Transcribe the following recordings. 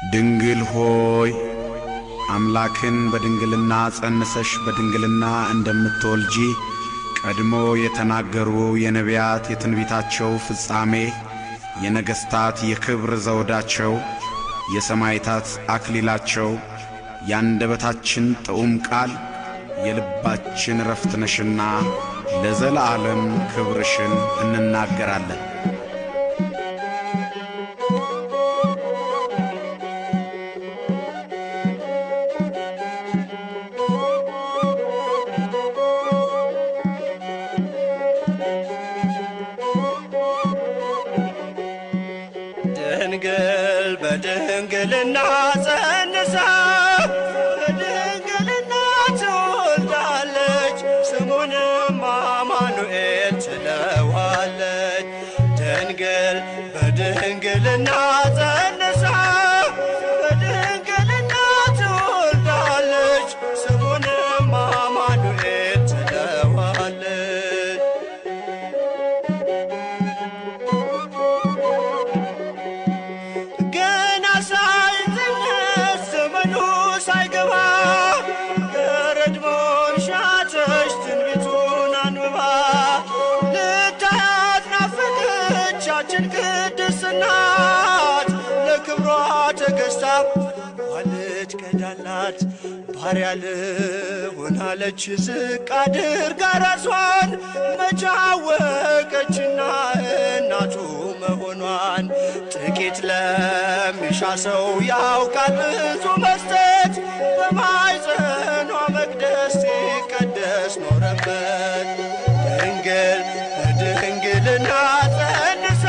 ድንግል ሆይ አምላክን በድንግልና ጸንሰሽ በድንግልና እንደምትወልጂ ቀድሞ የተናገሩ የነቢያት የትንቢታቸው ፍጻሜ የነገሥታት የክብር ዘውዳቸው የሰማዕታት አክሊላቸው ያንደበታችን ጥዑም ቃል የልባችን ረፍት ነሽና ለዘላለም ክብርሽን እንናገራለን። ድንግል በድንግልና ጸንሳ በድንግልና ትወልዳለች፣ ስሙንም አማኑኤል ትለዋለች። ድንግል በድንግልና ጸንሳ በድንግልና ትወልዳለች፣ ስሙንም አማኑኤል ትለዋለች። ገና ሳይጸነስ ዘመኑ ሳይገባ ገረድሞን ሻተች ትንቢቱን አንብባ ልታያት ናፈቀቻችን ቅድስት ናት። ለክብሯ ተገዝታ ዋለች ከዳላት ባሪያ ልሁን አለች ዝቅ አድርጋ ራሷን መቼ አወቀችና እናቱ መሆኗን። ጥቂት ለሚሻ ሰው ያውቃል ብዙ መስጠት በማኅፀኗ መቅደስ ሲቀደስ ኖረበት። ድንግል በድንግልና ጸንሳ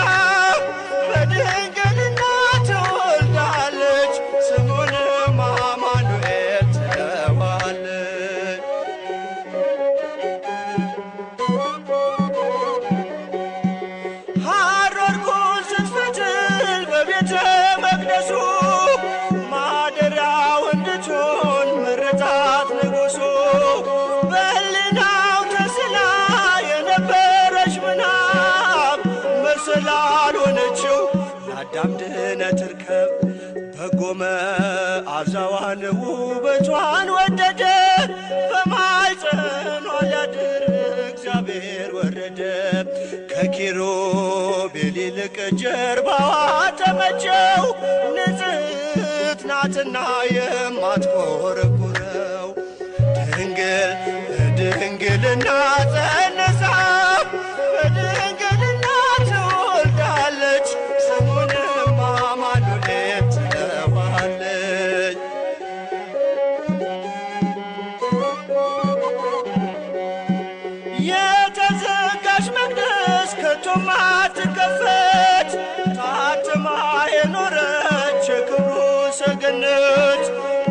በድንግልና ትወልዳለች፣ ስሙንም አማኑኤል ትለዋለች። ሐረርኩን ስትፈትል በቤተ መቅደሱ ማደሪያው እንድትሆን መረጣት ንጉሡ። በሕሊናው ተስላ የነበረች ምናብ መሰል አልሆነችው ለአዳም ድኅነት ርከብ። በጎ መዓዛዋን ውበቷን ወደደ፣ በማኅፀኗ ሊያድር እግዚአብሔር ወረደ። ከኪሩቤል ይልቅ ጀርባዋ ተመቸው፣ ንጽሕት ናትና የማትኰረኵረው። ድንግል በድንግልና ጸንሳ በድንግልና ትወልዳለች፣ ስሙንም አማኑኤል ትለዋለች። የተዘጋች መቅደስ ከቶም አትከፈት፣ ታትማ የኖረች የክብሩ ሰገነት።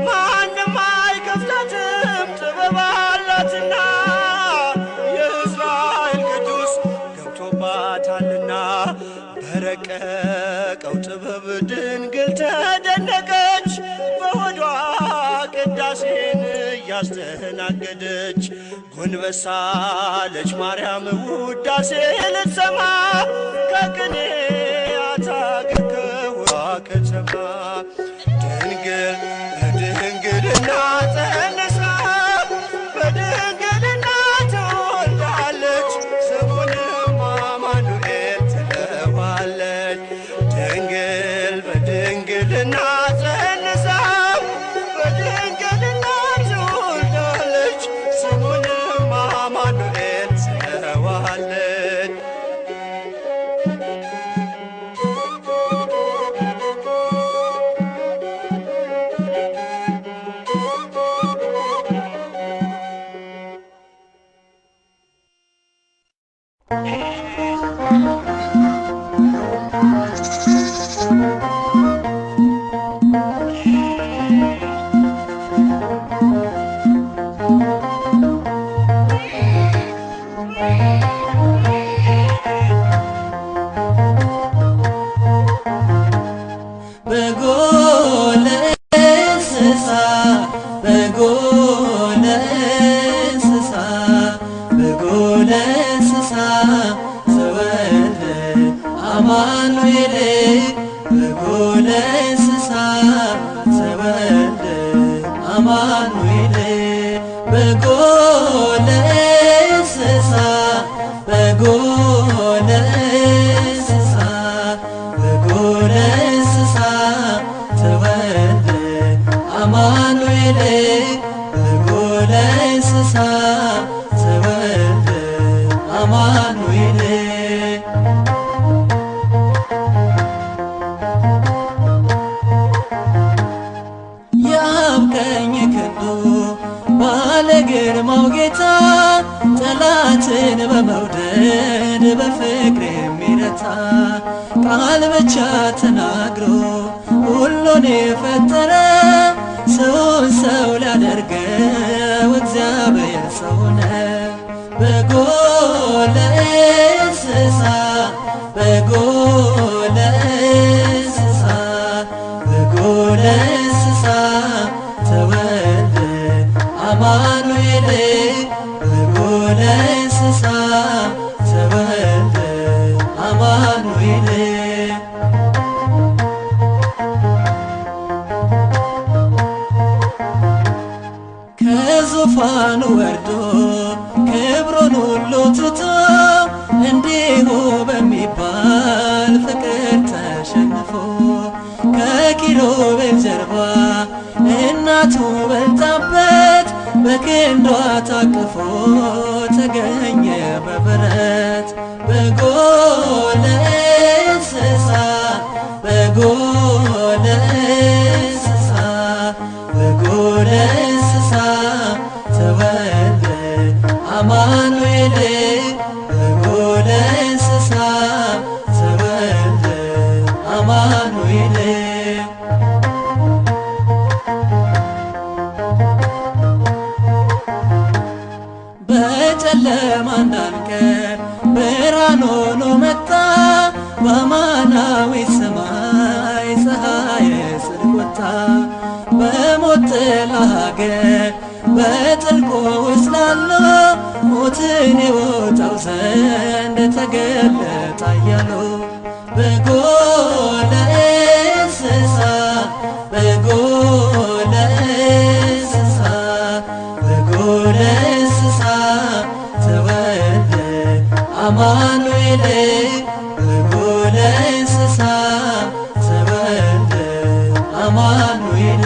ማንም አይከፍታትም ጥበብ አላትና፣ የእስራኤል ቅዱስ ገብቶባታልና። በረቀቀው ጥበብ ድንግል ተደነቀች፣ በሆዷ ቅዳሴን እያስተናገደች። ጎንበሳለች ማርያም ውዳሴ ልትሰማ፣ ከቅኔያት አገር ከውባ ከተማ። ድንግል በድንግልና ጸንሳ በድንግልና ትወልዳለች፣ ስሙንም አማኑኤል ትለዋለች። ድንግል በድንግልና ጸንሳ በድንግልና ትወልዳለች፣ ስሙንም አማኑኤል ትለዋለች። በጎለ እንስሳ በጎለ እንስሳ በጎለ እንስሳ ዘወትር አማኑኤል በጎለ እንስሳ በፍቅር የሚረታ ቃል ብቻ ተናግሮ ሁሉን የፈጠረ ሰውን ሰው ሊያደርገው እግዚአብሔር ሰው ሆነ። በጎ ለእንስሳ በጎ ለእንስሳ በጎ ለእንስሳ ተወልደ አማኑኤል በጎ ለእንስሳ ተወልደ አማኑኤል ከዙፋኑ ወርዶ ክብሩን ሁሉ ትቶ እንዲሁ በሚባል ፍቅር ተሸንፎ ከኪሩቤል ጀርባ እናቱ በልጣበት በክንዷ ታቅፎ ተገኘ በበረት በጎ ለእንስሳ በጎ ለእንስሳ በጎ ለእንስሳ ተወልደ አማኑኤል በጎ ለእንስሳ ተወልደ አማኑኤል በጨለማ እንዳንቀር ብርሃን ሆኖ መጣ በአማናዊ ሰማይ ፀሐይ ጽድቅ ወጣ። በሞት ጥላ ሀገር በጥልቁ ውስጥ ላለው ሞትን ይወጣው ዘንድ ተገለጠ ኃያሉ በጎ ለእንስሳ በጎ ለእንስሳ በጎ ለእንስሳ ተወልደ አማኑኤል በጎ ለእንስሳ ተወልደ አማኑኤል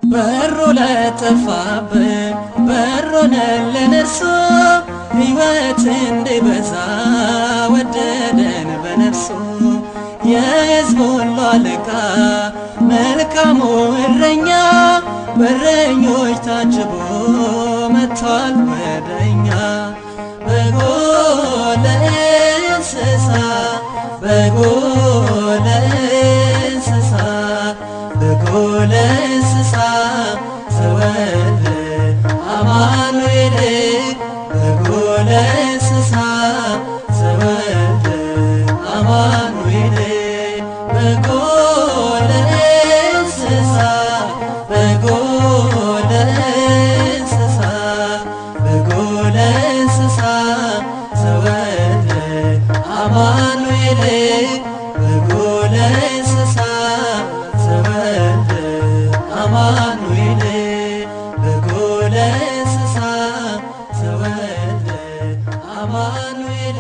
በሩ ለጠፋብን በሮነልን እርሱ ሕይወት እንዲበዛ ወደደን በነፍሱ የሕዝብ ሁሉ አለቃ መልካሙ እረኛ በረኞች ታጅቦ መጥቷል ወደኛ በጎ ለእንስሳ በጎ ለእንስሳ በጎ ለእንስሳ ተወልደ አማኑኤል በጎ ለእንስሳ ተወልደ አማኑኤል በጎ ለእንስሳ በጎ ለእንስሳ በጎ ለእንስሳ ተወልደ አማኑኤል በጎ ለእንስሳ ተወልደ አማኑኤል በጎ ለእንስሳ ተወልደ አማኑኤል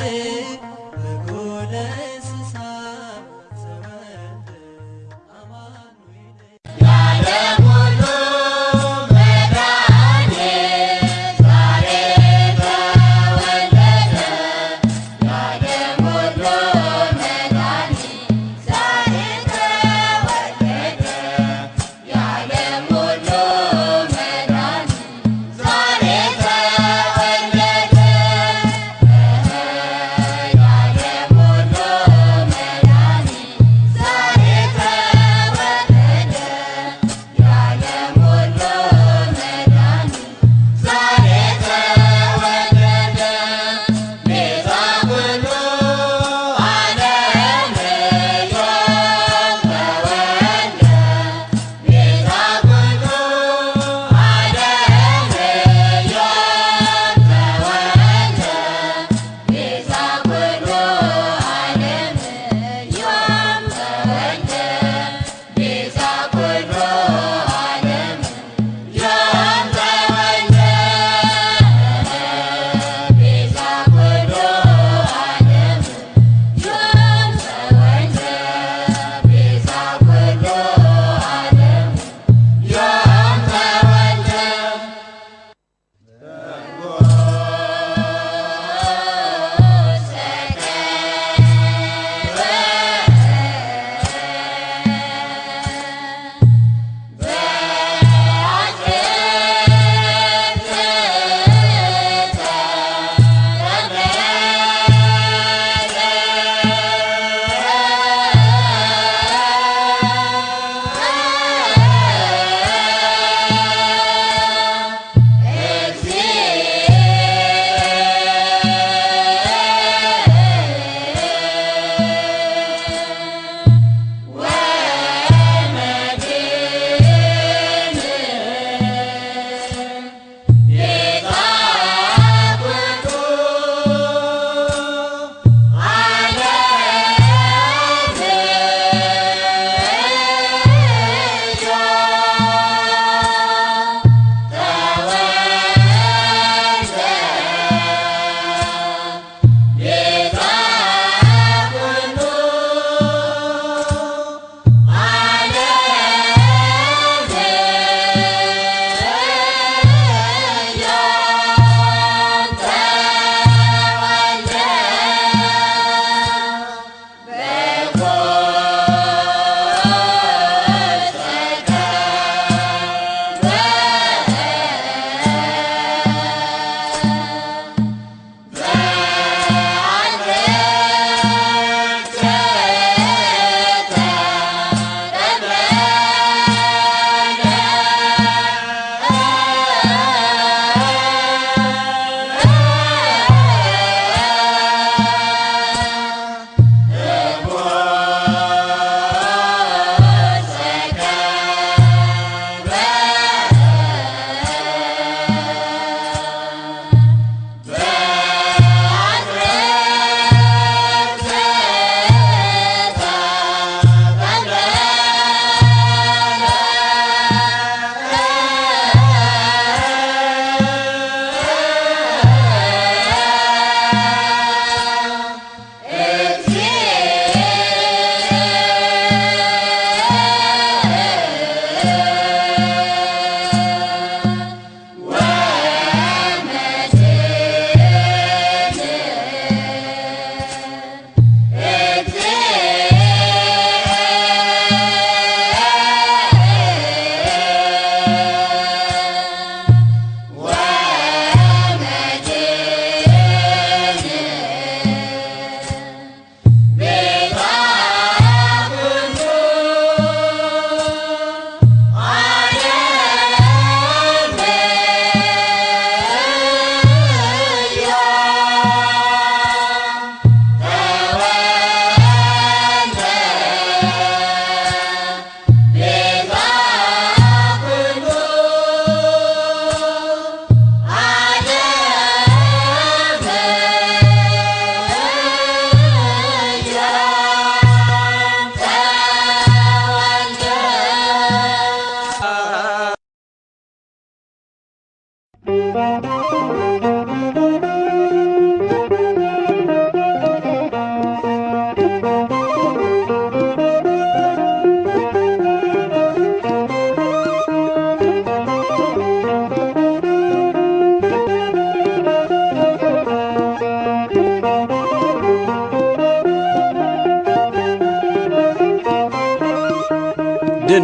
በጎ ለእንስሳ ተወልደ አማኑኤል የዓለም ሁሉ መድኃኒት ዛሬ ተወለደ። የዓለም ሁሉ መድኃኒት ዛሬ ተወለደ። የዓለም ሁሉ መድኃኒት ዛሬ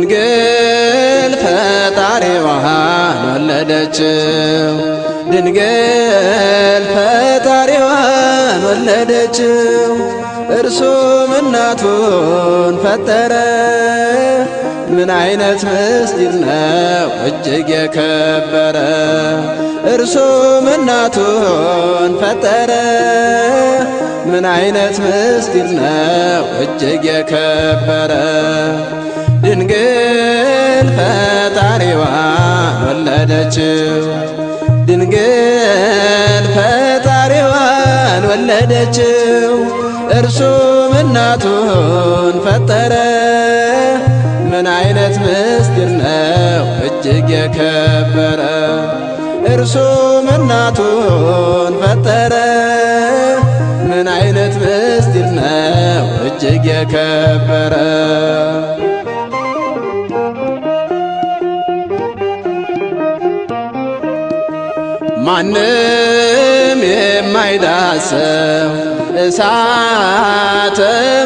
ድንግል ፈጣሪዋን ወለደችው ድንግል ፈጣሪዋን ወለደችው እርሱም እናቱን ፈጠረ ምን አይነት ምስጢር ነው እጅግ የከበረ እርሱም እናቱን ፈጠረ ምን አይነት ምስጢር ነው እጅግ የከበረ ድንግል ፈጣሪዋን ወለደችው ድንግል ፈጣሪዋን ወለደችው እርሱም እናቱን ፈጠረ ምን አይነት ምስጢር ነው እጅግ የከበረ እርሱም እናቱን ፈጠረ ምን አይነት ምስጢር ነው እጅግ የከበረ ማንም የማይዳሰው እሳተ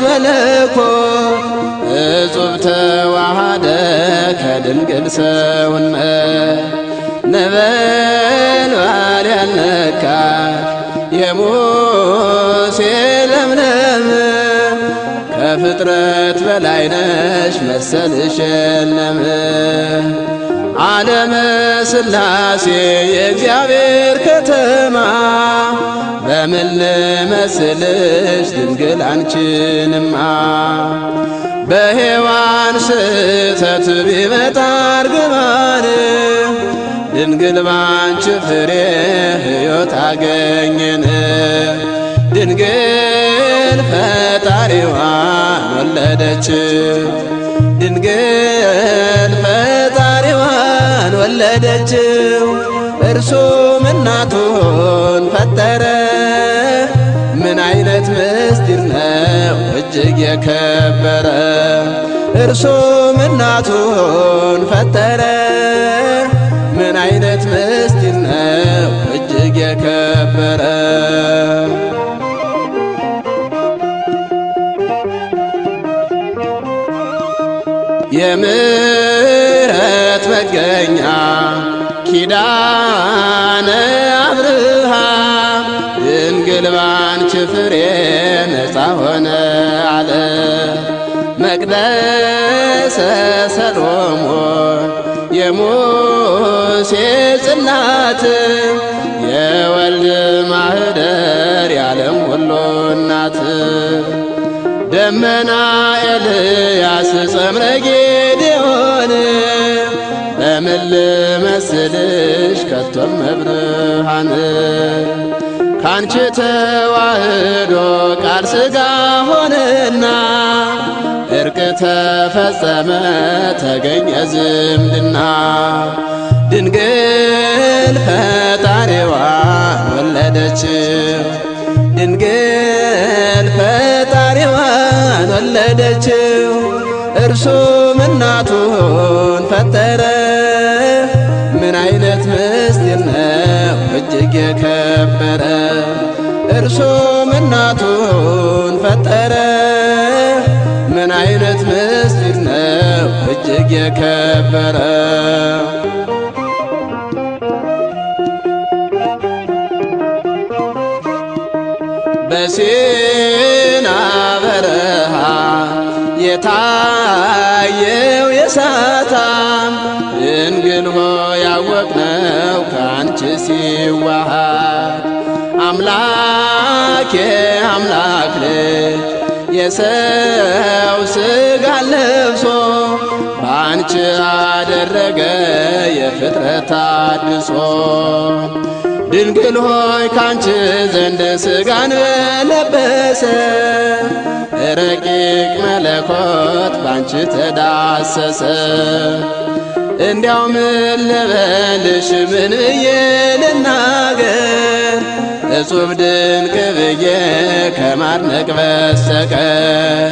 መለኮት እጹብ ተዋሃደ ከድንግል ሰውነት ነበልባል ያልነካት የሙሴ ለምለም ከፍጥረት በላይ ነሽ መሰልሽ የለም ዓለመ ሥላሴ የእግዚአብሔር ከተማ በምን ልመስልሽ ድንግል አንቺንማ በሔዋን ስህተት ቢመጣ እርግማን ድንግል ባንቺ ፍሬ ሕይወት አገኘን ድንግል ፈጣሪዋን ወለደችው ድንግል ፈጣሪዋን ወለደችው እርሱም እናቱን ፈጠረ ምን አይነት ምስጢር ነው እጅግ የከበረ እርሱም እናቱን ፈጠረ ምን አይነት ምስጢር ነው እጅግ የከበረ የምሕረት መገኛ ኪዳነ አብርሃም ድንግል ባንቺ ፍሬ ነፃ ሆነ አለ መቅደሰ ሰሎሞን የሙሴ ጽላት የወልድ ማኅደር የዓለም ሁሉ እናት ደመና ኤልያስ ጸምረ ጌዴዎን በምን ልመስልሽ ከቶም መብርሃን ካንቺ ተዋህዶ ቃል ሥጋ ሆነና እርቅ ተፈጸመ ተገኘ ዝምድና ድንግል ፈጣሪዋን ወለደችው ድንግል ፈጣሪዋን ወለደችው እርሱም እናቱን ፈጠረ ምን አይነት ምስጢር ነው እጅግ የከበረ እርሱም እናቱን ፈጠረ ምን አይነት ምስጢር ነው እጅግ የከበረ በሲና በረሃ የታየው የሳታም ድንግል ሆይ ያወቅነው ከአንቺ ሲዋሃድ አምላክ የአምላክ ልጅ የሰው ሥጋ ለብሶ በአንቺ አደረገ የፍጥረት አድሶ ድንግል ሆይ ካንቺ ዘንድ ሥጋን ለበሰ ረቂቅ መለኮት ባንቺ ተዳሰሰ እንዲያው ምን ልበልሽ ምን ብዬ ልናገር እጹብ ድንቅ ብዬ ከማድነቅ በስተቀር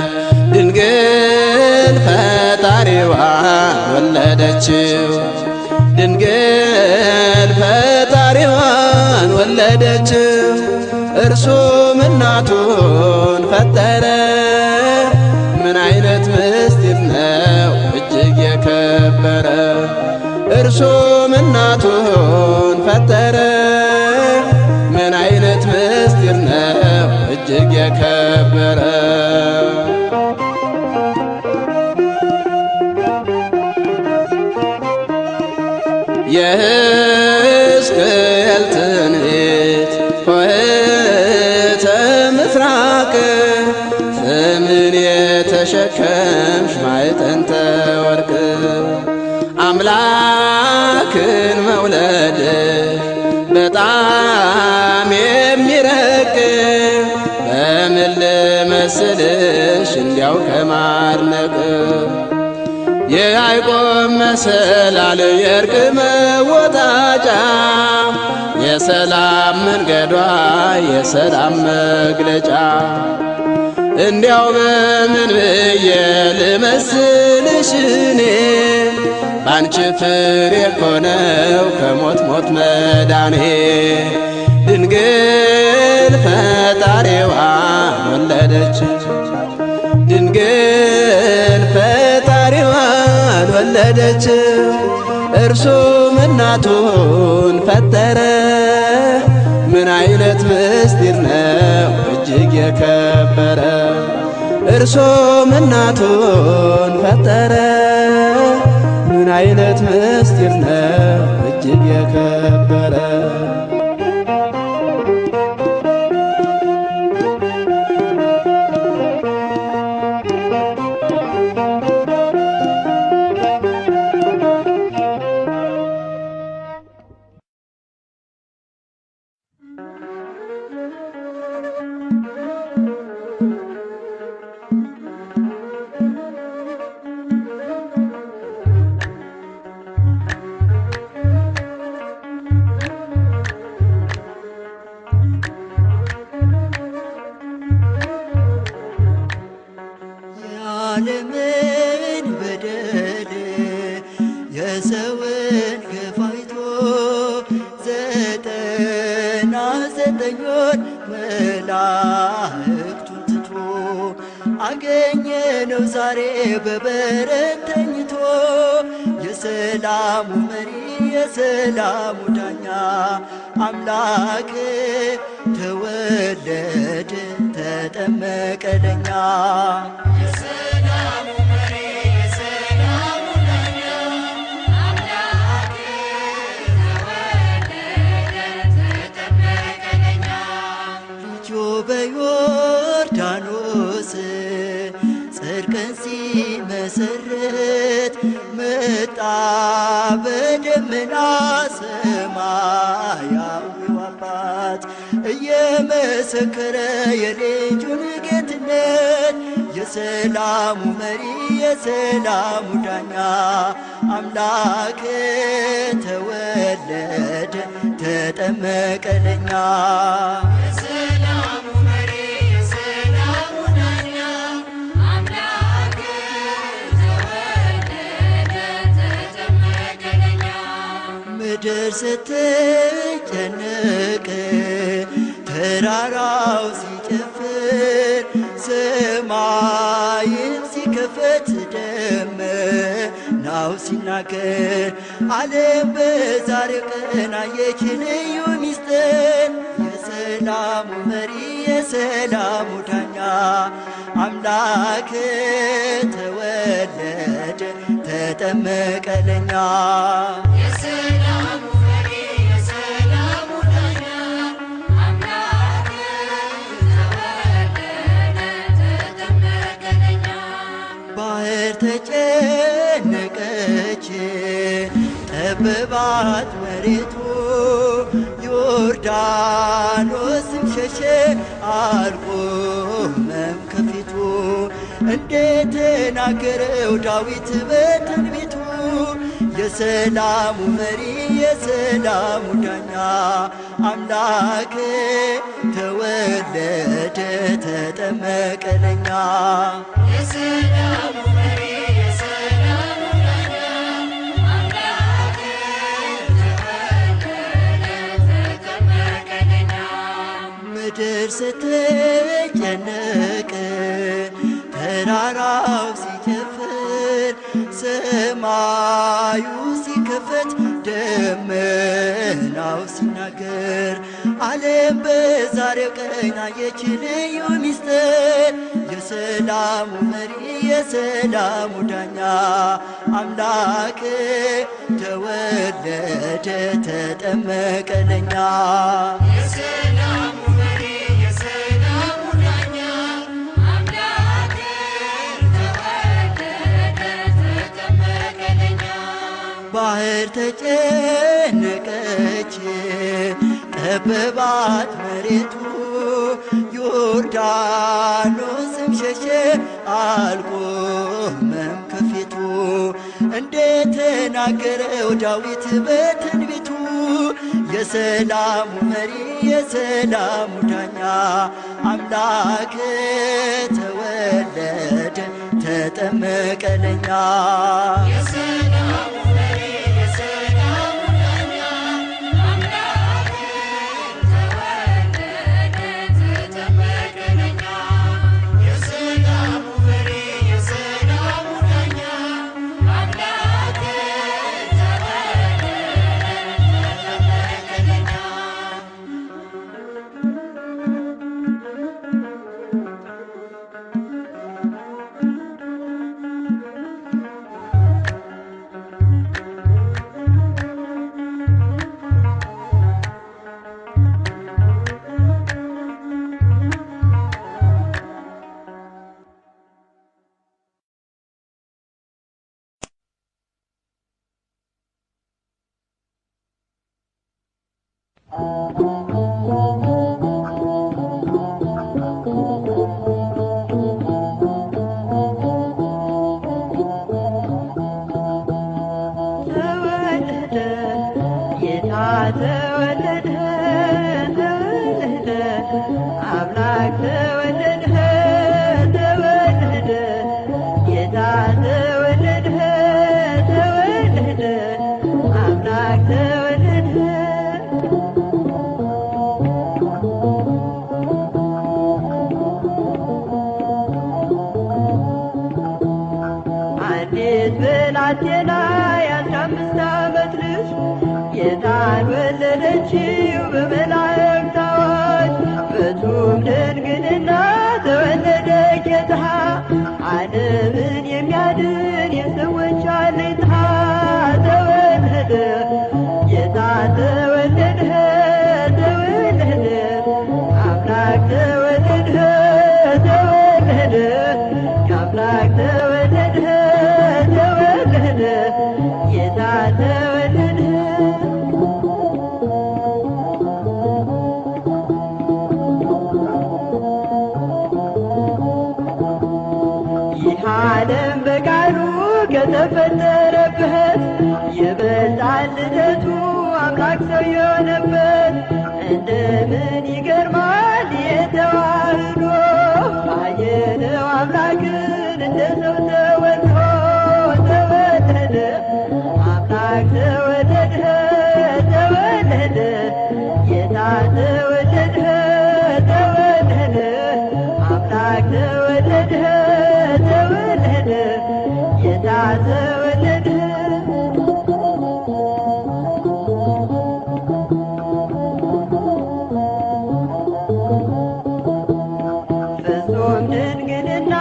ድንግል ፈጣሪዋን ወለደችው ድንግል ፈጣሪዋን ወለደችው እርሱም እናቱን ፈጠረ ምን አይነት ምስጢር ነው እጅግ የከበረ እርሱም እናቱን ፈጠረ ምን አይነት ምስጢር ነው እጅግ የከበረ የሕዝቅኤል ትንቢት ኆኅተ ምሥራቅ ፍምን የተሸከምሽ ማዕጠንተ ወርቅ አምላክን መውለድሽ በጣም የሚረቅ በምን ልመስልሽ እንዲያው ከማድነቅ የያዕቆብ መሰላል የእርቅ መወጣጫ የሰላም መንገዷ የሰላም መግለጫ እንዲያው በምን ብዬ ልመስልሽ እኔ ባንቺ ፍሬ እኮ ነው ከሞት ሞት መዳኔ ድንግል ፈጣሪዋን ወለደች ድንግል ፈጣሪዋን ወለደች እርሱም እናቱን ፈጠረ ምን አይነት ምስጢር ነው እጅግ የከበረ እርሱም እናቱን ፈጠረ ምን አይነት ምስጢር ነው እጅግ የከበረ የዓለምን በደል የሰውን ግፍ አይቶ 99 መላእክቱን ትቶ አገኘነው ዛሬ በበረት ተኝቶ የሰላሙ መሪ የሰላሙ ዳኛ አምላክ ተወለደ ተጠመቀ ለኛ በዮርዳኖስ ጽድቅን ሲመሰርት መጣ በደመና ሰማያዊው አባት እየመሰከረ የልጁን ጌትነት የሰላሙ መሪ የሰላሙ ዳኛ አምላክ ተወለደ ተጠመቀ ለኛ ምድር ስትጨነቅ ተራራው ሲጨፍር ሰማይን ሲከፈት ደመናው ሲናገር ዓለም በዛሬው ቀን አየች ልዩ ሚስጥር የሰላሙ መሪ የሰላሙ ዳኛ አምላክ ተወለደ ተጠመቀ ለኛ ባህር ተጨነቀች ጠበባት መሬቱ ዮርዳኖስም ሸሸ አልቆመም ከፊቱ እንደተናገረው ዳዊት በትንቢቱ የሰላሙ መሪ የሰላሙ ዳኛ አምላክ ተወለደ ተጠመቀ ለኛ የሰላሙ መሪ የሰላሙ ዳኛ አምላክ ተወለደ ተጠመቀ ለኛ ምድር ስትጨነቅ ተራራው ሲጨፍር ሰማዩ ሲከፈት ደመናው ሲናገር ዓለም በዛሬው ቀን አየች ልዩ ምስጢር የሰላሙ መሪ የሰላሙ ዳኛ አምላክ ተወለደ ተጠመቀ ለኛ የሰላሙ መሪ የሰላሙ ዳኛ አምላክ ተወለደ ተጠመቀ ለኛ ባህር ተጨነቀች ጠበባት መሬቱ ዮርዳኖስም ሸሸ አልቆመም ከፊቱ እንደተናገረው ዳዊት በትንቢቱ የሰላሙ መሪ የሰላሙ ዳኛ አምላክ ተወለደ ተጠመቀ ለኛ የሰላሙ መሪ የሰላሙ ዳኛ አምላክ ተወለደ ተጠመቀ ለኛ የሰላሙ መሪ የሰላሙ ዳኛ አምላክ ተወለደ ተጠመቀ ለኛ ተወለደ ጌታ ተወለደ ተወለደ አምላክ ተወለደ ተወለደ ጌታ ተወለደ ተወለደ አምላክ ተወለደ አንዲት ብላቴና የ15 ዓመት ልጅ ጌታን ወለደችው በመላእክት አዋጅ ፍጹም ድንግልና ተወለደ ጌታ ዓለምን የሚያድን የሰዎች አለኝታ ተወለደ ጌታ ተወለደ ተወለደ አምላክ ተወለደ ተወለደ አምላክ ተወለደ ተወለደ ጌታ ተወለደ ይህ ዓለም በቃሉ ከተፈጠረበት ይበልጣል ልደቱ አምላክ ሰው የሆነበት እንደምን ይገርማል የተዋህዶ አየነው አምላክን እንደ ሰው ተወልዶ ተወለደ አምላክ ተወለደ ተወለደ ጌታ ተወለደ ተወለደ አምላክ ተወለደ ተወለደ ጌታ ተወለደ ፍጹም ድንግልና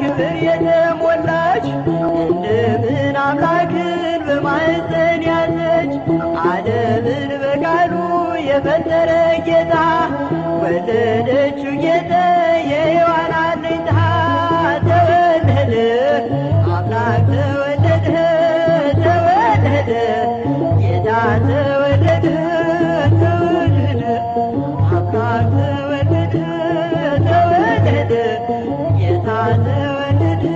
ክብር የተሞላች እንደምን አምላክን በማኅፀን ያዘች ዓለምን በቃሉ የፈጠረ ጌታ ወለደችው ጌታ የሔዋን አለኝታ ተወለደ አምላክ ተወለደ ተወለደ ጌታ ተወለደ ተወለደ አምላክ ተወለደ ተወለደ ጌታ ተወለደ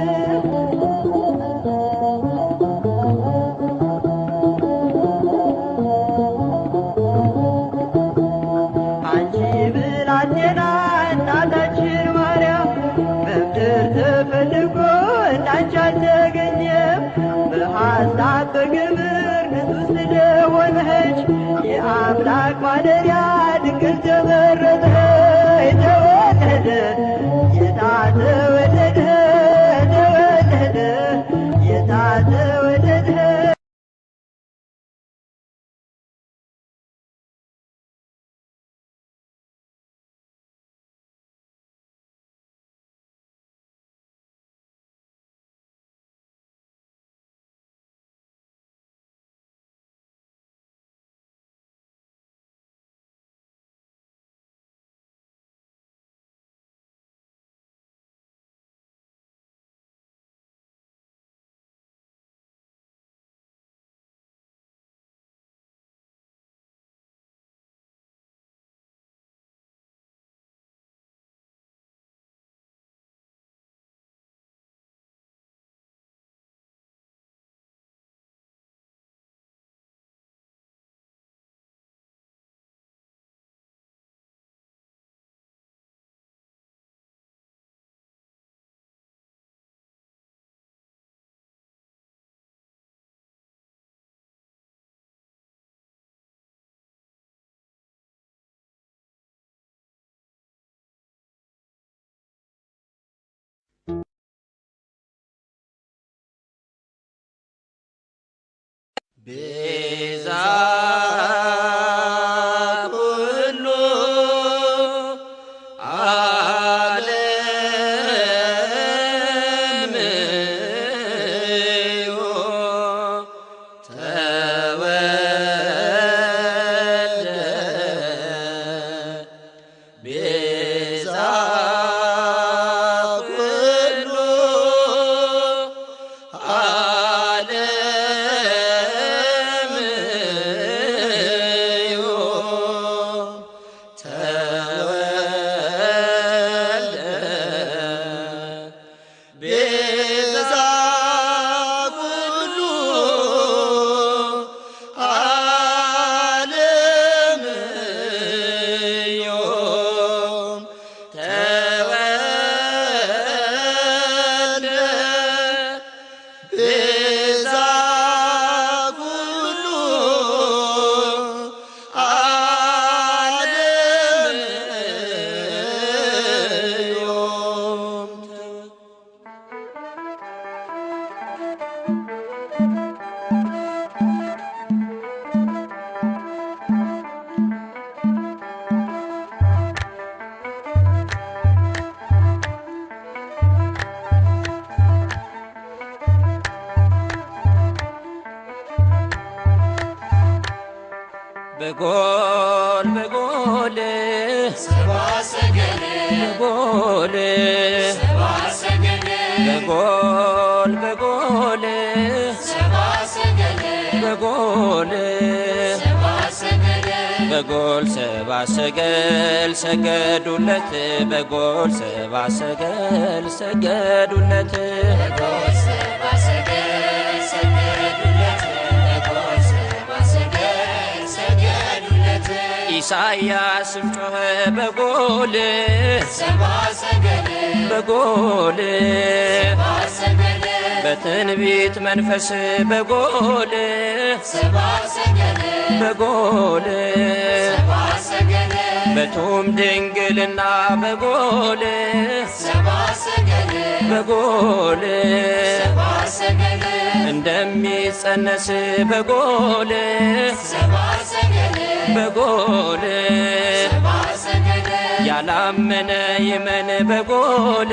የአምላክ ማደሪያ ድንግል ተመረጠ ተወለደ ጌታ ተወለደ ተወለደ ጌታ ተወለደ ቤዛ ኩሉ ዓለም ተወልደ ቤዛ ኩሉ በጎል በጎል ሰብአ ሰገል በጎል ሰብአ ሰገል በጎል በጎል ሰብአ ሰገል በጎል ሰብአ ሰገል በጎል ሰብአ ሰገል ሰገዱለት በጎል ሰብአ ሰገል ሰገዱለት በጎል ሰብአ ሰገል ሰገዱለት በጎል ሰብአ ሰገል ሰገዱለት ኢሳይያስም ጮኸ በጎል ሰብአ ሰገል በጎል ሰብአ ሰገል በትንቢት መንፈስ በጎል ሰብአ ሰገል በጎል ሰብአ ሰገል በቱም ድንግልና በጎል ሰብአ ሰገል በጎል ሰብአ ሰገል እንደሚጸነስ በጎል ሰብአ ሰገል በጎል ሰብአ ሰገል ያላመነ ይመን በጎል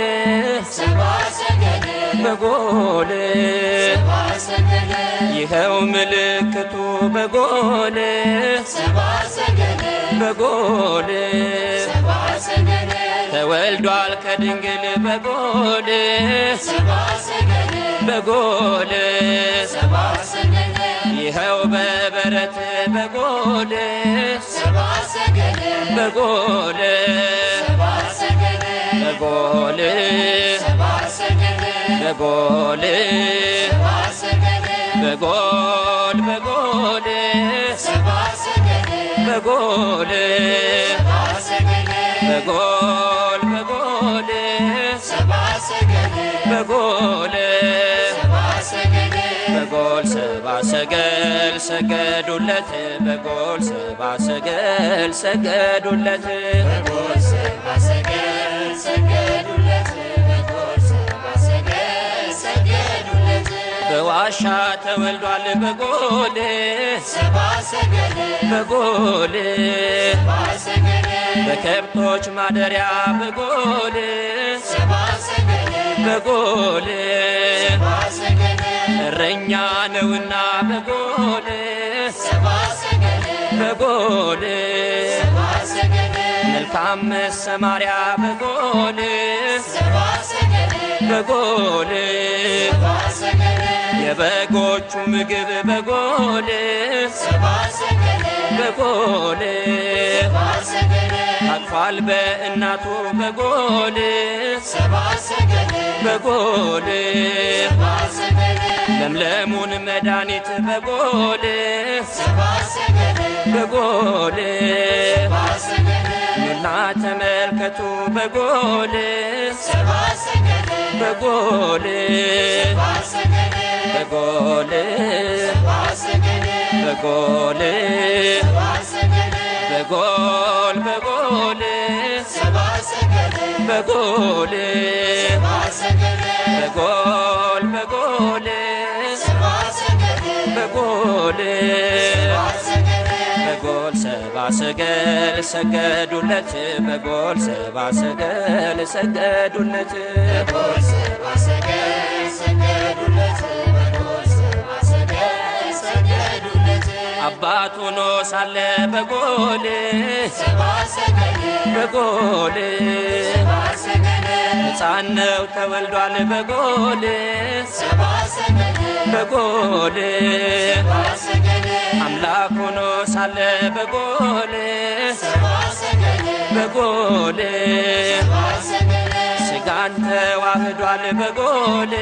ሰብአ ሰገል በጎል ሰብአ ሰገል ይኸው ምልክቱ በጎል ሰብአ ሰገል በጎል ሰብአ ሰገል ተወልዷል ከድንግል በጎል ሰብአ ሰገል በጎል ሰብአ ሰገል ይኸው በበረት በጎል ሰብአ ሰገል በጎል ሰብአ ሰገል በጎል ሰብአ ሰገል በጎል ሰብአ ሰገል በጎል በጎል ሰብአ ሰገል በጎል ሰብአ ሰገል በጎል በጎል ሰብአ ሰገል በጎል ሰብአ ሰገል በጎል ሰብአ ሰገል ሰገዱለት በጎል ሰባ ሰገል ሰገዱለት በጎል ሰባ ሰገል ሰገዱለት በጎል ሰባ ሰገል ሰገዱለት በዋሻ ተወልዷል በጎል ሰባ ሰገል በጎል ሰባ ሰገል በከብቶች ማደሪያ በጎል ሰባ ሰገል በጎል ሰባ ሰገል እረኛ ነውና በጎል ሰባ ሰገል በጎል ሰባ ሰገል መልካም መሰማሪያ በጎል ሰባ ሰገል በጎል ሰባ ሰገል የበጎቹ ምግብ በጎል ሰባ ሰገል በጎል ሰባ ሰገል አቅፏል በእናቱ በጎል ሰባ ሰገል በጎል ሰባ ሰገል ለምለሙን መድኃኒት በጎል ሰባ ሰገል በጎል ሰባ ሰገል ኑና ተመልከቱ በጎል ሰባ ሰገል በጎል ሰባ ሰገል በጎል ሰባ ሰገል በጎል ሰባ ሰገል በጎል በጎል ሰባ ሰገል በጎል ሰባ ሰገል በጎል በጎል ሰባ ሰገል በጎል ሰባ ሰገል በጎል ሰባ ሰገል ሰገዱለት በጎል ሰባ ሰገል ሰገዱለት በጎል ሰባ ሰገል ሰገዱለት በጎል ሰባ ሰገል ሰገዱለት አባት ሆኖ ሳለ በጎል ሰባ ሰገል በጎል ሰባ ሰገል ሕፃን ነው ተወልዷል በጎል ሰባ ሰገል በጎል ሰባ ሰገል አምላክ ሆኖ ሳለ በጎል ሰባ ሰገል በጎል ሰባ ሰገል ሥጋን ተዋህዷል በጎል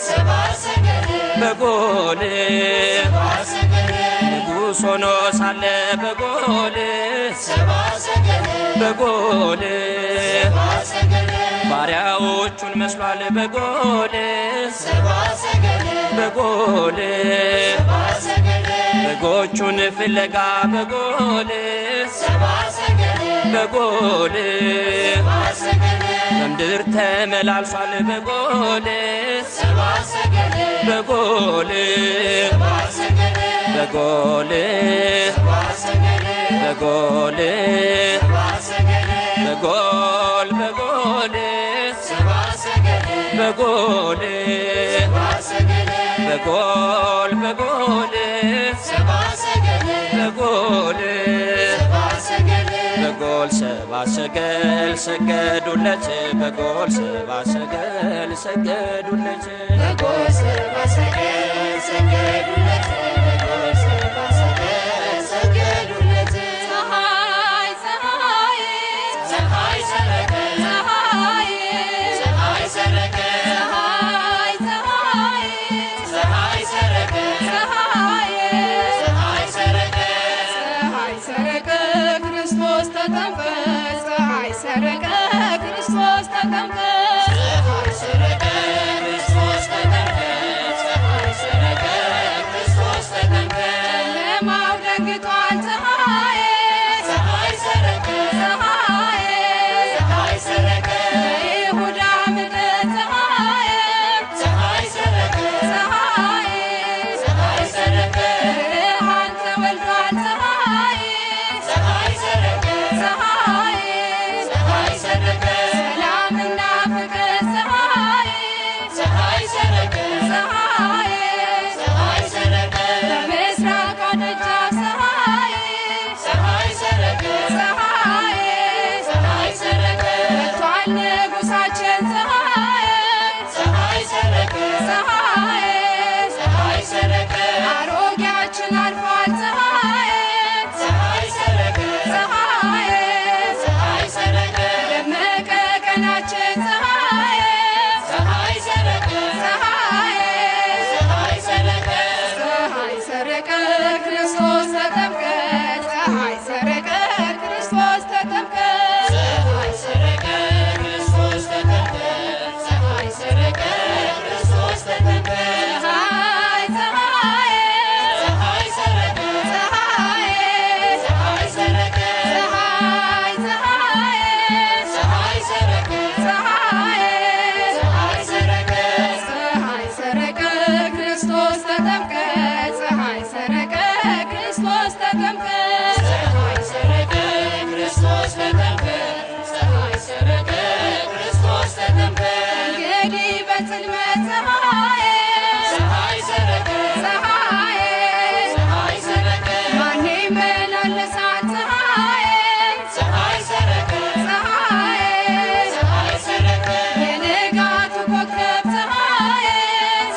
ሰባ ሰገል በጎል ሰባ ሰገል ንጉሥ ሆኖ ሳለ በጎል ሰባ ሰገል በጎል ሰባ ሰገል ባሪያዎቹን መስሏል በጎል ሰባ ሰገል በጎል ሰባ ሰገል በጎቹን ፍለጋ በጎል ሰባ ሰገል በጎል ሰባ ሰገል በምድር ተመላልሷል በጎል ሰባ ሰገል በጎል ሰባ ሰገል በጎል ሰባ ሰገል በጎል ሰባ ሰገል በጎል በጎል ሰባ ሰገል በጎል ሰባ ሰገል በጎል በጎል ሰባ ሰገል በጎል ሰባ ሰገል በጎል ሰባ ሰገል ሰገዱለት በጎል ሰባ ሰገል ሰገዱለት በጎል ሰባ ሰገል ሰገዱለት በጎል ሰባ ሰገል ሰገዱለት ፀሐይ ፀሐይ ፀሐይ ሰረቀ ፀሐይ ፀሐይ ሰረቀ ፀሐይ ፀሐይ ፀሐይ ሰረቀ ፀሐይ ፀሐይ ሰረቀ ፀሐይ ሰረቀ ክርስቶስ ተጠምቀ ፀሐይ ሰረቀ ክርስቶስ ተጠምቀ ፀሐይ ሰረቀ ክርስቶስ ተጠምቀ ፀሐይ ሰረቀ ክርስቶስ ተጠምቀ ጨለማው ደንግጧል ፀሐይ ፀሐይ ሰረቀ ፀሐይ ፀሐይ ሰረቀ በይሁዳ ምድር ፀሐይ ፀሐይ ሰረቀ ፀሐይ ፀሐይ ሰረቀ ብርሃን ተወልዷል ፀሐይ ይድረሳል ፀሐዬ ፀሐይ ሰረቀ ፀሐዬ ፀሐይ ሰረቀ የንጋቱ ኮከብ ፀሐዬ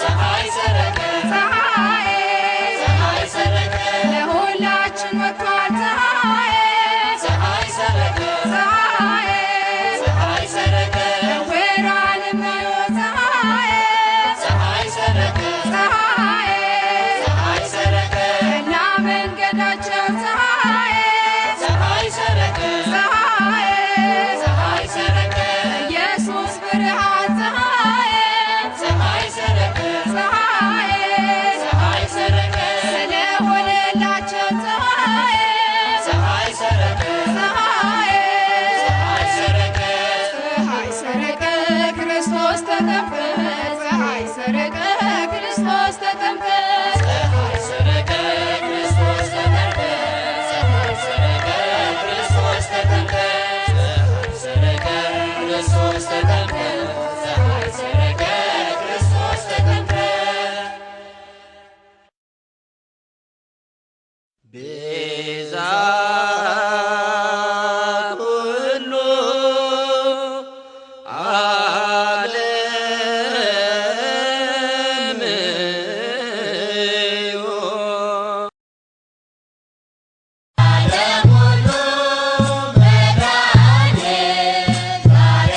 ፀሐይ ሰረቀ ፀሐዬ ፀሐይ ሰረቀ ለሁላችን ወጥቷል ፀሐዬ ፀሐይ ሰረቀ ፀሐዬ ፀሐይ ሰረቀ ዕውራን የሚያዩ ፀሐዬ ፀሐይ ሰረቀ ፀሐዬ ፀሐይ ሰረቀ እና መንገዳቸው ፀሐዬ ፀሐይ ሰረቀ ፀሐዬ ፀሐይ ሰረቀ ኢየሱስ ብርሃን ፀሐዬ ፀሐይ ሰረቀ ፀሐዬ ፀሐይ ሰረቀ ስለሆነላቸው ፀሐዬ ፀሐይ ሰረቀ ፀሐዬ ፀሐይ ሰረቀ ፀሐይ ሰረቀ ክርስቶስ ተጠምቀ ፀሐይ ሰረቀ ክርስቶስ ተጠምቀ ፀሐይ ሰረቀ ክርስቶስ ተጠምቀ ፀሐይ ሰረቀ ክርስቶስ ተጠምቀ ፀሐይ ሰረቀ ክርስቶስ ተጠምቀ ፀሐይ ሰረቀ ክርስቶስ ተጠምቀ ቤዛ ኩሉ ዓለም እዩ ዓለም ሁሉ መድኃኒት ዛሬ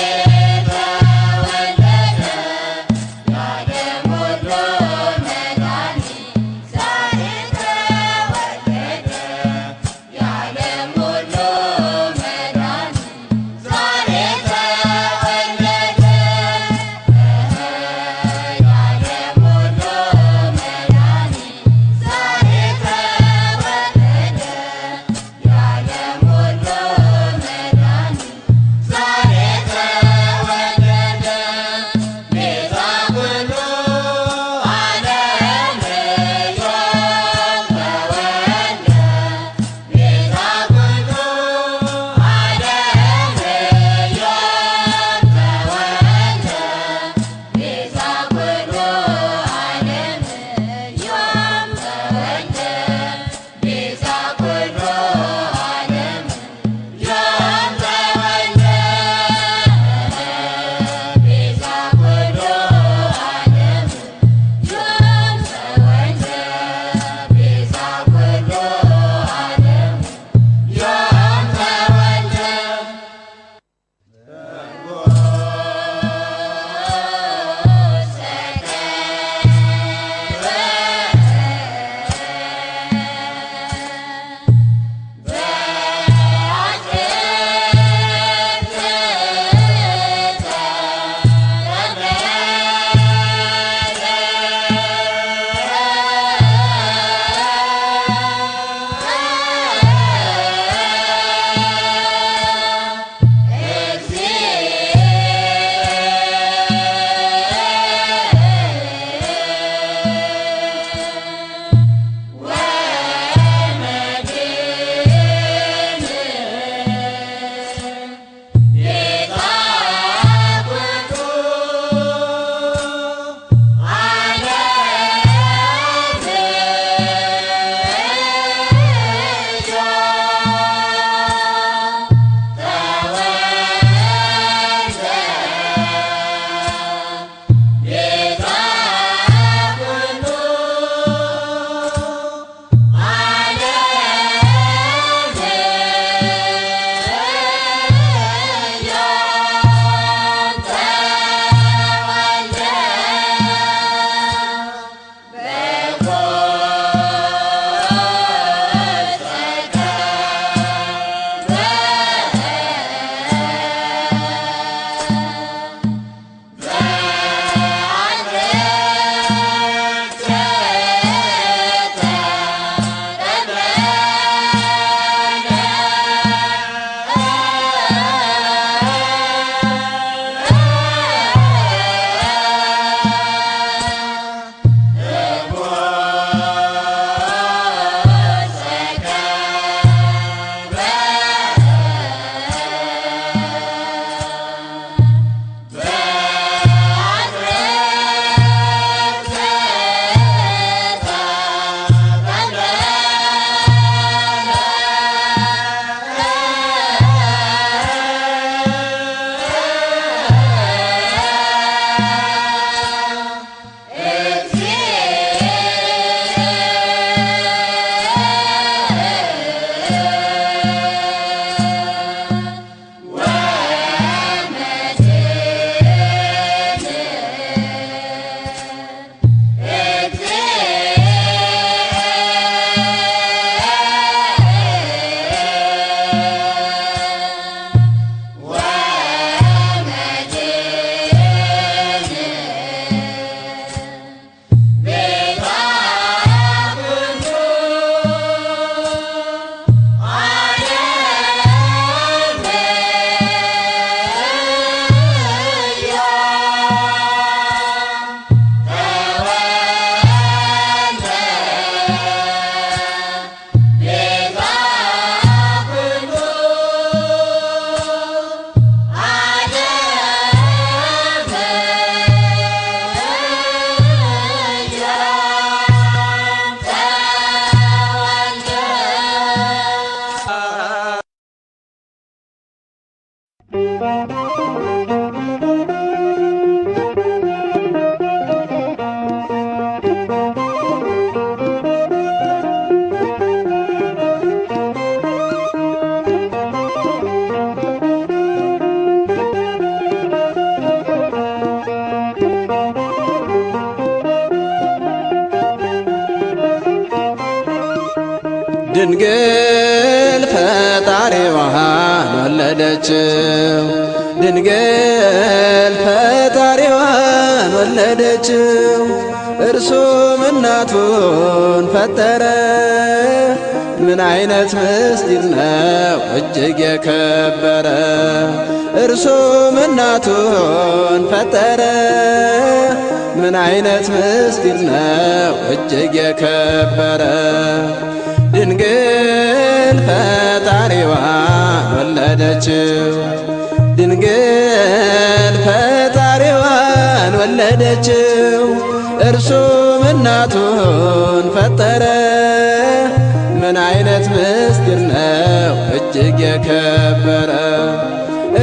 ድንግል ፈጣሪዋን ወለደችው ድንግል ፈጣሪዋን ወለደችው እርሱም እናቱን ፈጠረ ምን አይነት ምስጢር ነው እጅግ የከበረ እርሱም እናቱን ፈጠረ ምን አይነት ምስጢር ነው እጅግ የከበረ ድንግል ፈጣሪዋን ወለደችው ድንግል ፈጣሪዋን ወለደችው እርሱም እናቱን ፈጠረ ምን አይነት ምስጢር ነው እጅግ የከበረ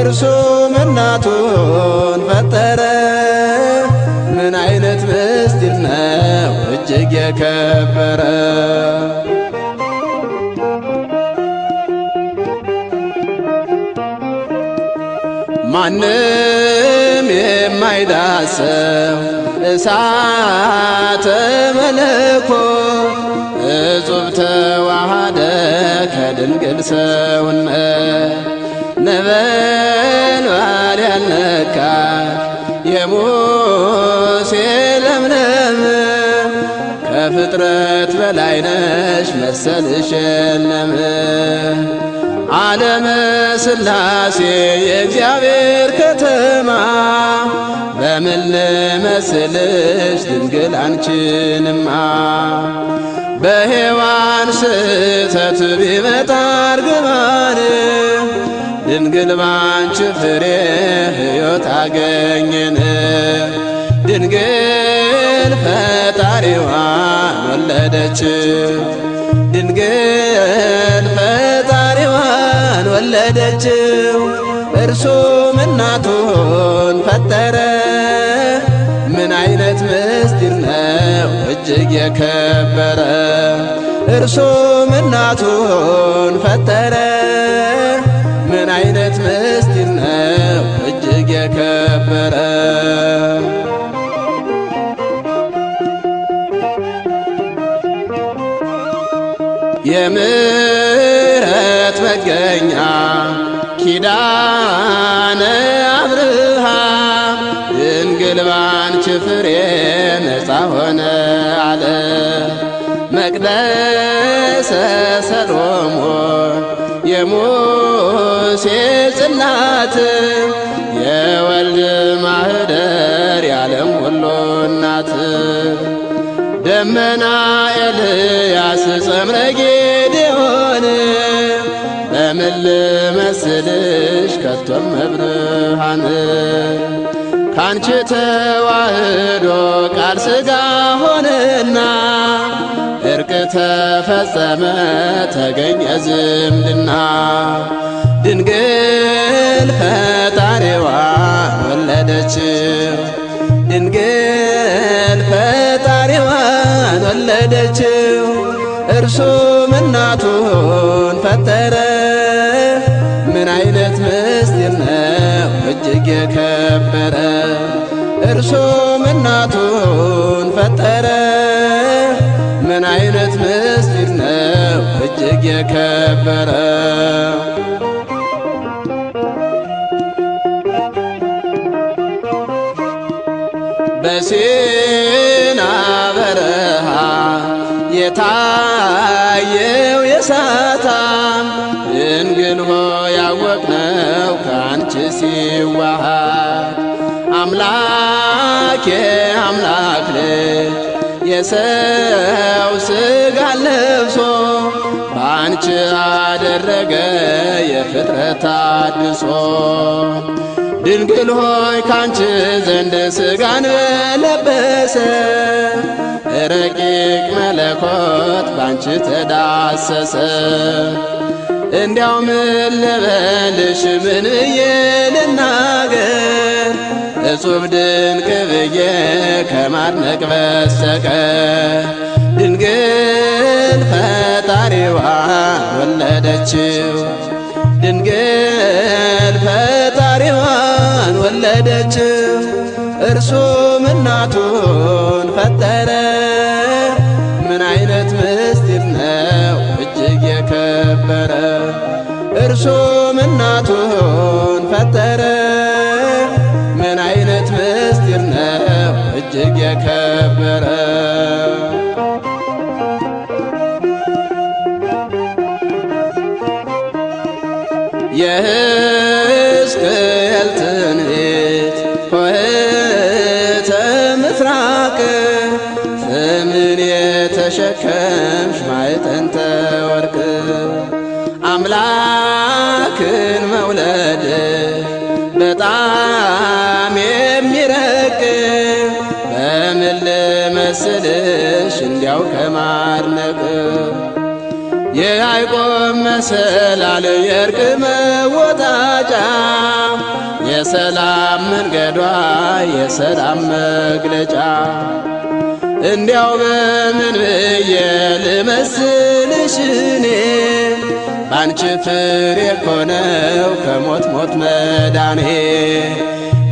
እርሱም እናቱን ፈጠረ ምን አይነት ምስጢር ነው እጅግ የከበረ ማንም የማይዳሰው እሳተ መለኮት እጹብ ተዋሃደ ከድንግል ሰውነት ነበልባል ያልነካት የሙሴ ለምለም ከፍጥረት በላይ ነሽ መሰልሽ የለም ዓለመ ሥላሴ የእግዚአብሔር ከተማ በምን ልመስልሽ ድንግል አንቺንማ በሔዋን ስህተት ቢመጣ እርግማን ድንግል ባንቺ ፍሬ ሕይወት አገኘን ድንግል ፈጣሪዋን ወለደችው ድንግል ፈጣሪዋን ወለደችው እርሱም እናቱን ፈጠረ ምን አይነት ምስጢር ነው እጅግ የከበረ እርሱም እናቱን ፈጠረ ምን አይነት ምስጢር ነው እጅግ የከበረ የምሕረት መገኛ ኪዳነ አብርሃም ድንግል ባንቺ ፍሬ ነፃ ሆነ አለ መቅደሰ ሰሎሞን የሙሴ ጽላት የወልድ ማኅደር የዓለም ሁሉ እናት ደመና ኤልያስ ጸምረ ጌዴዎን በምን ልመስልሽ ከቶም መብርሃን ካንቺ ተዋህዶ ቃል ሥጋ ሆነና እርቅ ተፈጸመ ተገኘ ዝምድና ድንግል ፈጣሪዋን ወለደችው ድንግል ፈጣሪዋን ወለደችው እርሱም እናቱን ፈጠረ ምን አይነት ምስጢር ነው እጅግ የከበረ እርሱም እናቱን ፈጠረ ምን አይነት ምስጢር ነው እጅግ የከበረ በሲና በረሃ የታየው የሳታም ድንግል ሆይ ያወቅነው ከአንቺ ሲዋሃድ አምላክ የአምላክ ልጅ የሰው ሥጋ ለብሶ በአንቺ አደረገ የፍጥረት አድሶ ድንግል ሆይ ካንቺ ዘንድ ሥጋን በለበሰ ረቂቅ መለኮት ባንቺ ተዳሰሰ እንዲያው ምን ልበልሽ ምን ብዬ ልናገር እጹብ ድንቅ ብዬ ከማድነቅ በስተቀር ድንግል ፈጣሪዋን ወለደችው ድንግል ፈጣሪዋን ወለደችው እርሱም እናቱን ፈጠረ ምን አይነት ምስጢር ነው እጅግ የከበረ እርሱም እናቱን ፈጠረ ምን አይነት ምስጢር ነው እጅግ የከበረ የሕዝቅኤል ትንቢት ኆኅተ ምሥራቅ ስምን የተሸከምሽ ማዕጠንተ ወርቅ አምላክን መውለድ በጣም የሚረቅ በምን ልመስልሽ እንዲያው ከማድነቅ የያዕቆብ መሰላል የእርቅ መወጣጫ የሰላም መንገዷ የሰላም መግለጫ እንዲያው በምን ብዬ ልመስልሽ እኔ ባንቺ ፍሬ እኮ ነው ከሞት ሞት መዳኔ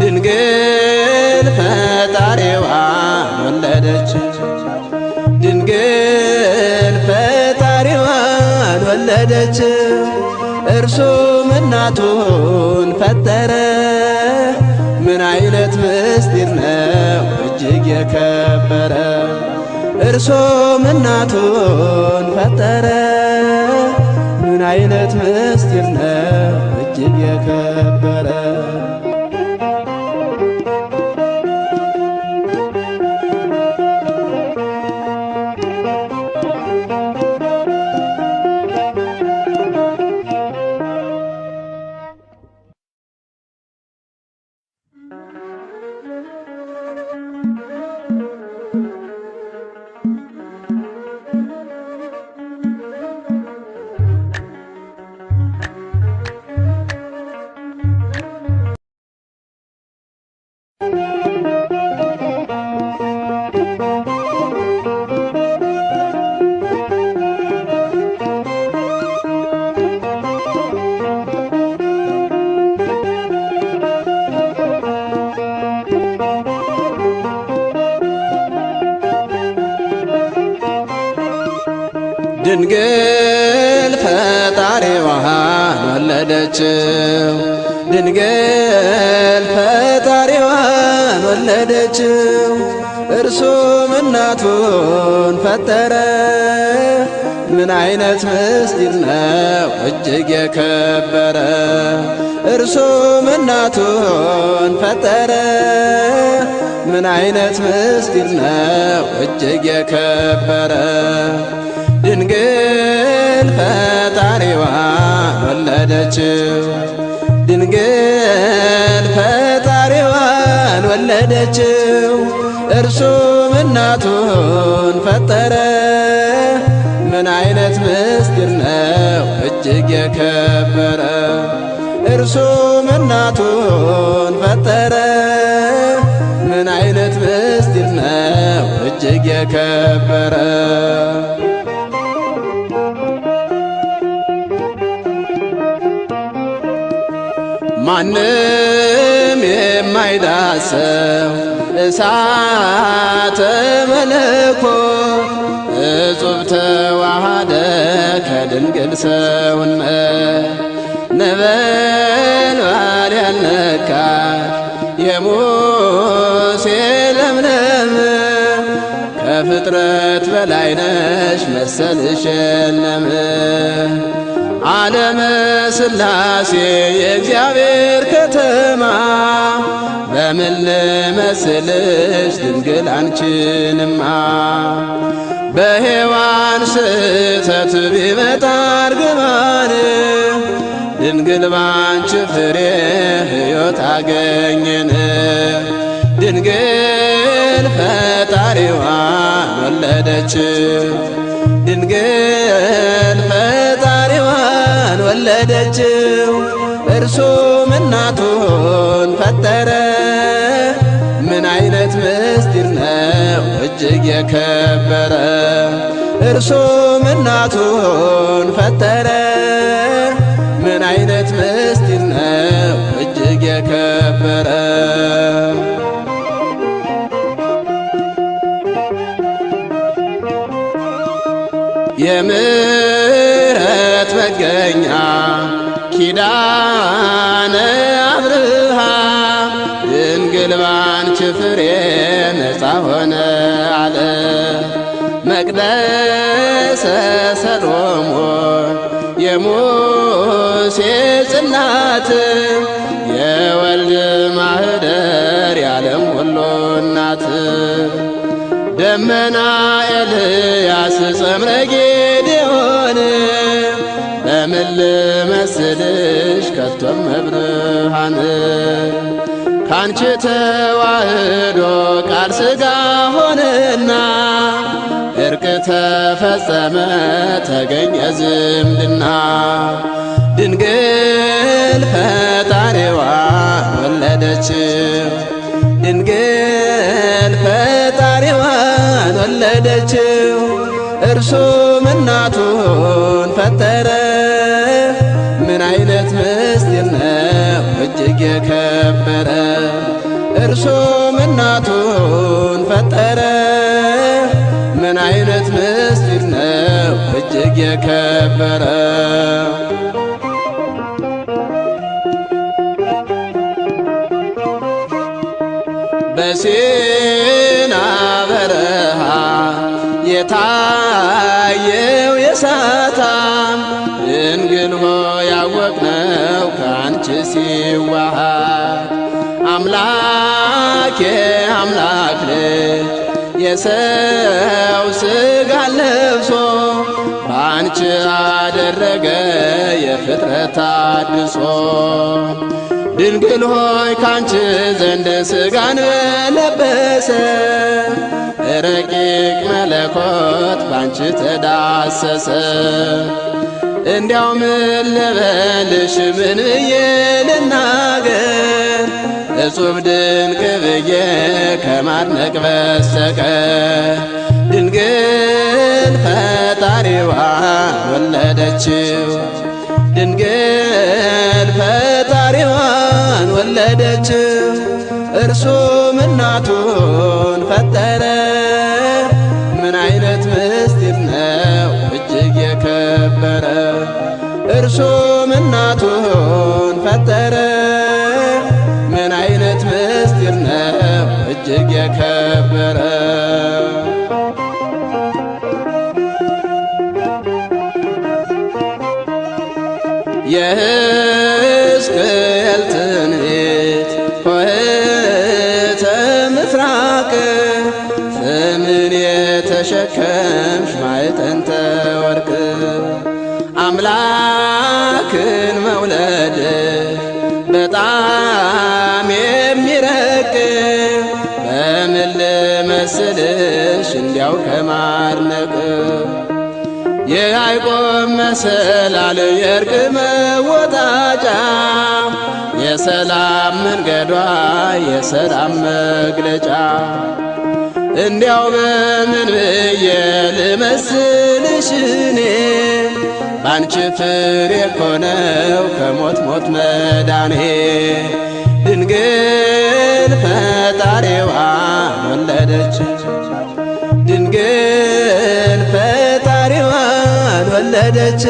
ድንግል ፈጣሪዋን ወለደች ድንግል ፈጣሪዋን ወለደች እርሱም እናቱን ፈጠረ ምን አይነት ምስጢር ነው እጅግ የከበረ እርሱም እናቱን ፈጠረ ምን አይነት ምስጢር ነው እጅግ የከበረ ድንግል ፈጣሪዋን ወለደችው ድንግል ፈጣሪዋን ወለደችው እርሱም እናቱን ፈጠረ ምን አይነት ምስጢር ነው እጅግ የከበረ እርሱም እናቱን ፈጠረ ምን አይነት ምስጢር ነው እጅግ የከበረ ድንግል ፈጣሪዋን ወለደችው ድንግል ፈጣሪዋን ወለደችው እርሱም እናቱን ፈጠረ ምን አይነት ምስጢር ነው እጅግ የከበረ እርሱም እናቱን ፈጠረ ምን አይነት ምስጢር ነው እጅግ የከበረ ማንም የማይዳሰው እሳተ መለኮት እጹብ ተዋሃደ ከድንግል ሰውነት ነበልባል ያልነካሽ የሙሴ ለምለም ከፍጥረት በላይ ነሽ መሰልሽ የለም ዓለመ ሥላሴ የእግዚአብሔር ከተማ በምን ልመስልሽ ድንግል አንቺንማ በሔዋን ስህተት ቢመጣ እርግማን ድንግል ባንቺ ፍሬ ሕይወት አገኘን ድንግል ፈጣሪዋን ወለደች ድንግል ፈጣሪዋን ወለደችው። እርሱም እናቱን ፈጠረ። ምን አይነት ምስጢር ነው እጅግ የከበረ። እርሱም እናቱን ፈጠረ። ምን አይነት ምስጢር ነው እጅግ የከበረ። የምሕረት መገኛ ኪዳነ አብርሃም ድንግል ባንቺ ፍሬ ነፃ ሆነ አለ። መቅደሰ ሰሎሞን የሙሴ ጽላት የወልድ ማኅደር የዓለም ሁሉ እናት ደመና ኤልያስ ጸምረ ጌዴዎን በምን ልመስልሽ ከቶም መብርሃን ካንቺ ተዋህዶ ቃል ሥጋ ሆነና እርቅ ተፈጸመ ተገኘ ዝምድና ድንግል ፈጣሪዋን ወለደችው። ድንግል ፈጣሪዋን ወለደችው። እርሱም እናቱን ፈጠረ። ምን አይነት ምስጢር ነው እጅግ የከበረ። እርሱም እናቱን ፈጠረ። ምን አይነት ምስጢር ነው እጅግ የከበረ። በሲና በረሃ የታየው የሳታም ድንግል ሆይ ያወቅነው ከአንቺ ሲዋሃድ አምላክ የአምላክ ልጅ የሰው ሥጋ ለብሶ በአንቺ አደረገ የፍጥረት አድሶ። ድንግል ሆይ ካንቺ ዘንድ ሥጋን ለበሰ ረቂቅ መለኮት ባንቺ ተዳሰሰ። እንዲያው ምን ልበልሽ ምን ብዬ ልናገር እጹብ ድንቅ ብዬ ከማድነቅ በስተቀር። ድንግል ፈጣሪዋን ወለደችው። ድንግል ፈጣሪዋን ወለደችው። እርሱም እናቱን ፈጠረ። ምን አይነት ምስጢር ነው እጅግ የከበረ። እርሱም እናቱን ፈጠረ። ምን አይነት ምስጢር ነው እጅግ የከበረ። የሕዝቅኤል ትንቢት ኆኅተ ምሥራቅ ፍምን የተሸከምሽ ማዕጠንተ ወርቅ አምላክን መውለድሽ በጣም የሚረቅ በምን ልመስልሽ እንዲያው ከማድነቅ የያዕቆብ መሰላል የእርቅ መወጣጫ የሰላም መንገዷ የሰላም መግለጫ እንዲያው በምን ብዬ ልመስልሽ እኔ ባንቺ ፍሬ እኮ ነው ከሞት ሞት መዳኔ። ድንግል ፈጣሪዋን ወለደች። ድንግል ፈጣሪዋን ወለደች።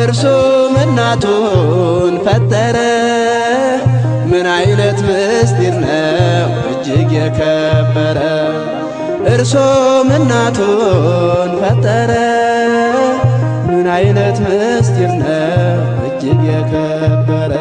እርሱም እናቱን ፈጠረ። ምን አይነት ምስጢር ነው እጅግ የከበረ። እርሱም እናቱን ፈጠረ። ምን አይነት ምስጢር ነው እጅግ የከበረ።